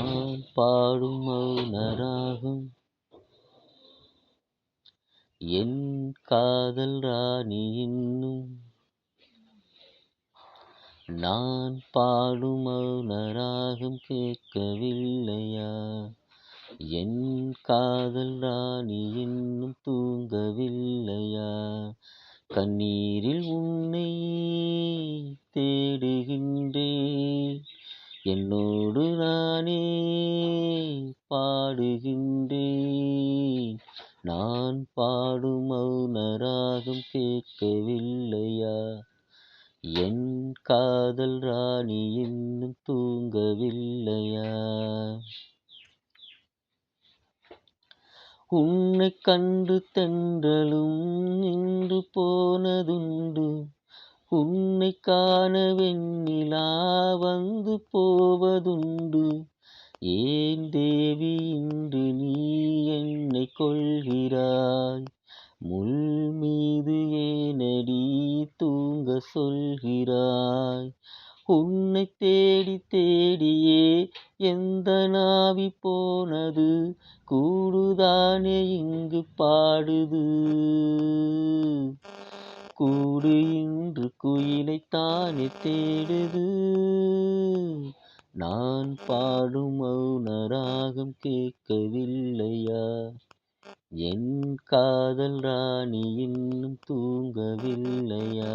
நான் பாடும் மௌனராகம் என் காதல் ராணி இன்னும் நான் பாடும் மௌனராகம் கேட்கவில்லையா? என் காதல் ராணி இன்னும் தூங்கவில்லையா? கண்ணீரில் உன்னை தேடுகின்றேன், என்னோடு நானே பாடுகின்றேன். நான் பாடும் மௌனராகம் கேட்கவில்லையா? என் காதல் ராணி இன்னும் தூங்கவில்லையா? உன்னை கண்டு தென்றலும் நின்று போனதுண்டு, உன்னை காண வெண்ணிலா வந்து போவதுண்டு. ஏன் தேவி இன்று நீ என்னை கொள்கிறாய்? முள் மீது ஏனடி தூங்க சொல்கிறாய்? உன்னை தேடி தேடியே எந்த நாவி போனது, கூடுதானே இங்கு பாடுது. கூடு இன்று குயிலைத்தானே தேடுது. நான் பாடும் மௌனராகம் கேட்கவில்லையா? என் காதல் ராணி இன்னும் தூங்கவில்லையா?